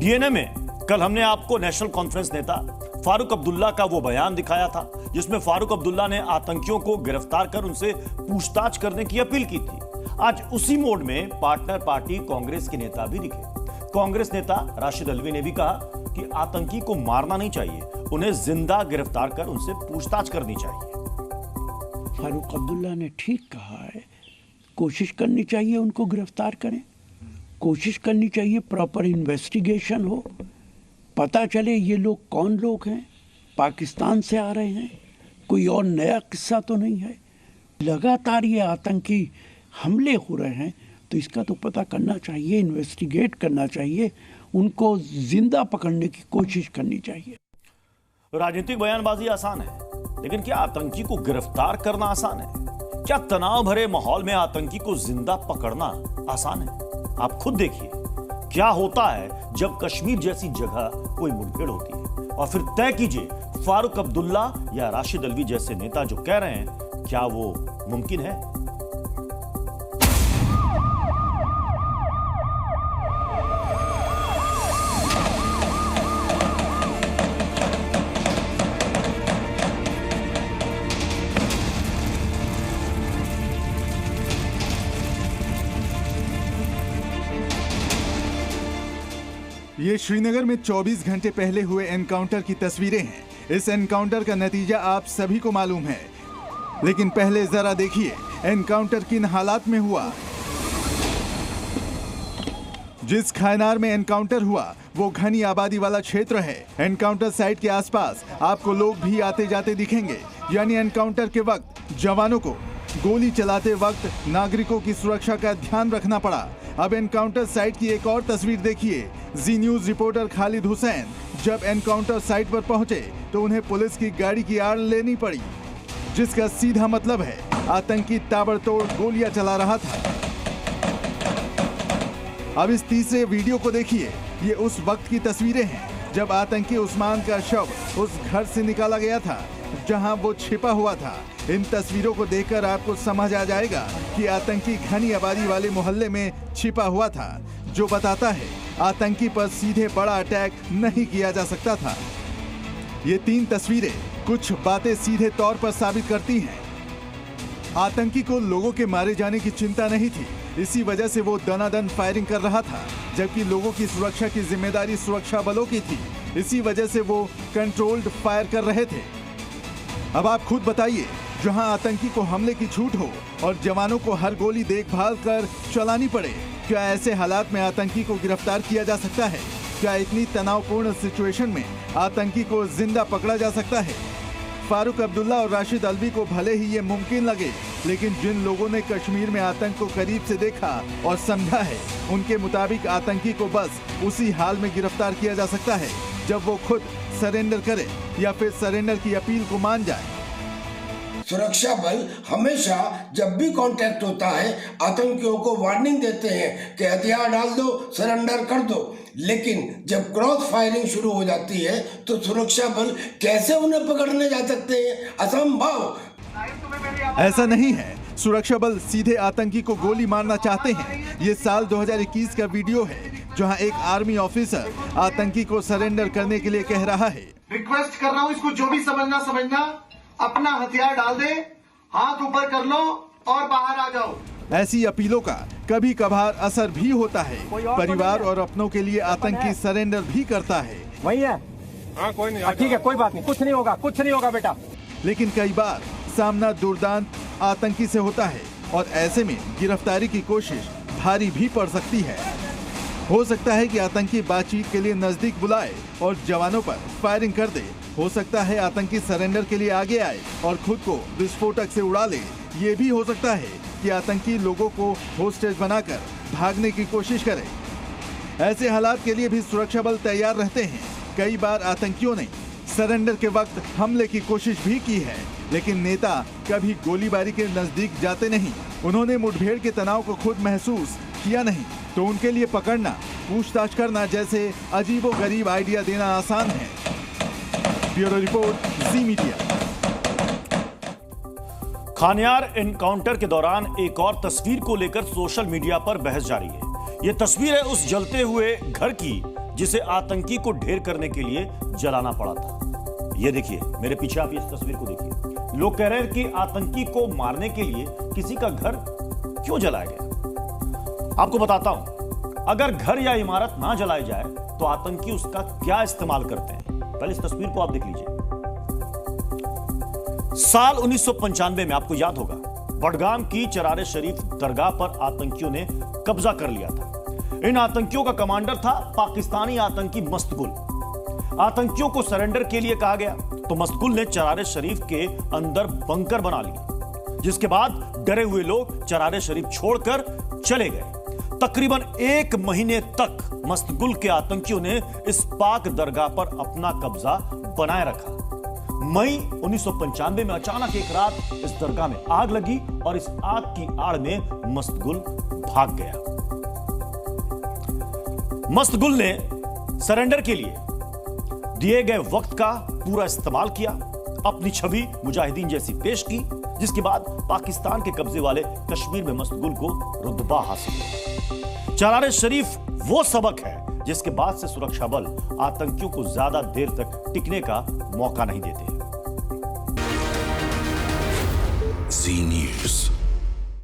DNA में कल हमने आपको नेशनल कॉन्फ्रेंस नेता फारूक अब्दुल्ला का वो बयान दिखाया था जिसमें फारूक अब्दुल्ला ने आतंकियों को गिरफ्तार कर उनसे पूछताछ करने की अपील की थी। आज उसी मोड में पार्टनर पार्टी कांग्रेस के नेता भी दिखे। कांग्रेस नेता राशिद अल्वी ने भी कहा कि आतंकी को मारना नहीं चाहिए, उन्हें जिंदा गिरफ्तार कर उनसे पूछताछ करनी चाहिए। फारूक अब्दुल्ला ने ठीक कहा है, कोशिश करनी चाहिए उनको गिरफ्तार करें, कोशिश करनी चाहिए प्रॉपर इन्वेस्टिगेशन हो, पता चले ये लोग कौन लोग हैं, पाकिस्तान से आ रहे हैं, कोई और नया किस्सा तो नहीं है। लगातार ये आतंकी हमले हो रहे हैं तो इसका तो पता करना चाहिए, इन्वेस्टिगेट करना चाहिए, उनको जिंदा पकड़ने की कोशिश करनी चाहिए। राजनीतिक बयानबाजी आसान है, लेकिन क्या आतंकी को गिरफ्तार करना आसान है? क्या तनाव भरे माहौल में आतंकी को जिंदा पकड़ना आसान है? आप खुद देखिए क्या होता है जब कश्मीर जैसी जगह कोई मुठभेड़ होती है, और फिर तय कीजिए फारूक अब्दुल्ला या राशिद अल्वी जैसे नेता जो कह रहे हैं, क्या वो मुमकिन है? ये श्रीनगर में 24 घंटे पहले हुए एनकाउंटर की तस्वीरें हैं। इस एनकाउंटर का नतीजा आप सभी को मालूम है, लेकिन पहले जरा देखिए एनकाउंटर किन हालात में हुआ। जिस खायनार में एनकाउंटर हुआ वो घनी आबादी वाला क्षेत्र है। एनकाउंटर साइट के आसपास आपको लोग भी आते जाते दिखेंगे, यानी एनकाउंटर के वक्त जवानों को गोली चलाते वक्त नागरिकों की सुरक्षा का ध्यान रखना पड़ा। अब एनकाउंटर साइट की एक और तस्वीर देखिए। जी न्यूज रिपोर्टर खालिद हुसैन जब एनकाउंटर साइट पर पहुंचे तो उन्हें पुलिस की गाड़ी की आड़ लेनी पड़ी, जिसका सीधा मतलब है आतंकी ताबड़तोड़ गोलियां चला रहा था। अब इस तीसरे वीडियो को देखिए। ये उस वक्त की तस्वीरें हैं जब आतंकी उस्मान का शव उस घर से निकाला गया था जहां वो छिपा हुआ था। इन तस्वीरों को देखकर आपको समझ आ जाएगा कि आतंकी घनी आबादी वाले मोहल्ले में छिपा हुआ था, जो बताता है आतंकी पर सीधे बड़ा अटैक नहीं किया जा सकता था। ये तीन तस्वीरें कुछ बातें सीधे तौर पर साबित करती हैं। आतंकी को लोगों के मारे जाने की चिंता नहीं थी, इसी वजह से वो दनादन फायरिंग कर रहा था, जबकि लोगों की सुरक्षा की जिम्मेदारी सुरक्षा बलों की थी। इसी वजह से वो कंट्रोल्ड फायर कर रहे थे। अब आप खुद बताइए, जहां आतंकी को हमले की छूट हो और जवानों को हर गोली देखभाल कर चलानी पड़े, क्या ऐसे हालात में आतंकी को गिरफ्तार किया जा सकता है? क्या इतनी तनावपूर्ण सिचुएशन में आतंकी को जिंदा पकड़ा जा सकता है? फारूक अब्दुल्ला और राशिद अल्वी को भले ही ये मुमकिन लगे, लेकिन जिन लोगों ने कश्मीर में आतंक को करीब से देखा और समझा है, उनके मुताबिक आतंकी को बस उसी हाल में गिरफ्तार किया जा सकता है जब वो खुद सरेंडर करे या फिर सरेंडर की अपील को मान जाए। सुरक्षा बल हमेशा जब भी कांटेक्ट होता है आतंकियों को वार्निंग देते हैं कि हथियार डाल दो, सरेंडर कर दो, लेकिन जब क्रॉस फायरिंग शुरू हो जाती है तो सुरक्षा बल कैसे उन्हें पकड़ने जा सकते हैं? असंभव। ऐसा नहीं है, सुरक्षा बल सीधे आतंकी को गोली मारना चाहते हैं। ये साल 2021 का वीडियो है जहां एक आर्मी ऑफिसर आतंकी को सरेंडर करने के लिए कह रहा है। रिक्वेस्ट कर रहा हूं, इसको जो भी समझना, अपना हथियार डाल दे, हाथ ऊपर कर लो और बाहर आ जाओ। ऐसी अपीलों का कभी कभार असर भी होता है। परिवार और अपनों के लिए आतंकी सरेंडर भी करता है। वही है, हाँ कोई नहीं, ठीक है, कोई बात नहीं, कुछ नहीं होगा बेटा। लेकिन कई बार सामना दुर्दांत आतंकी से होता है और ऐसे में गिरफ्तारी की कोशिश भारी भी पड़ सकती है। हो सकता है कि आतंकी बातचीत के लिए नजदीक बुलाए और जवानों पर फायरिंग कर दे। हो सकता है आतंकी सरेंडर के लिए आगे आए और खुद को विस्फोटक से उड़ा ले। ये भी हो सकता है कि आतंकी लोगों को होस्टेज बनाकर भागने की कोशिश करे। ऐसे हालात के लिए भी सुरक्षा बल तैयार रहते हैं। कई बार आतंकियों ने सरेंडर के वक्त हमले की कोशिश भी की है, लेकिन नेता कभी गोलीबारी के नजदीक जाते नहीं। उन्होंने मुठभेड़ के तनाव को खुद महसूस किया नहीं, तो उनके लिए पकड़ना, पूछताछ करना जैसे अजीबोगरीब आइडिया देना आसान है। ब्यूरो रिपोर्ट, जी मीडिया। खानियार एनकाउंटर के दौरान एक और तस्वीर को लेकर सोशल मीडिया पर बहस जारी है। यह तस्वीर है उस जलते हुए घर की जिसे आतंकी को ढेर करने के लिए जलाना पड़ा था। ये देखिए, मेरे पीछे आप इस तस्वीर को देखिए। लोग कह रहे हैं कि आतंकी को मारने के लिए किसी का घर क्यों जलाया गया। आपको बताता हूं, अगर घर या इमारत ना जलाई जाए तो आतंकी उसका क्या इस्तेमाल करते हैं। पहले इस तस्वीर को आप देख लीजिए। साल 1995 में, आपको याद होगा, बडगाम की चरारे शरीफ दरगाह पर आतंकियों ने कब्जा कर लिया था। इन आतंकियों का कमांडर था पाकिस्तानी आतंकी मस्तगुल। आतंकियों को सरेंडर के लिए कहा गया तो मस्तगुल ने चरारे शरीफ के अंदर बंकर बना लिया, जिसके बाद डरे हुए लोग चरारे शरीफ छोड़कर चले गए। तकरीबन 1 महीने तक मस्तगुल के आतंकियों ने इस पाक दरगाह पर अपना कब्जा बनाए रखा। मई 1995 में अचानक एक रात इस दरगाह में आग लगी और इस आग की आड़ में मस्तगुल भाग गया। मस्तगुल ने सरेंडर के लिए दिए गए वक्त का पूरा इस्तेमाल किया, अपनी छवि मुजाहिदीन जैसी पेश की, जिसके बाद पाकिस्तान के कब्जे वाले कश्मीर में मस्तगुल को रुतबा हासिल हुआ। चरारे शरीफ वो सबक है जिसके बाद से सुरक्षा बल आतंकियों को ज्यादा देर तक टिकने का मौका नहीं देते। Z News.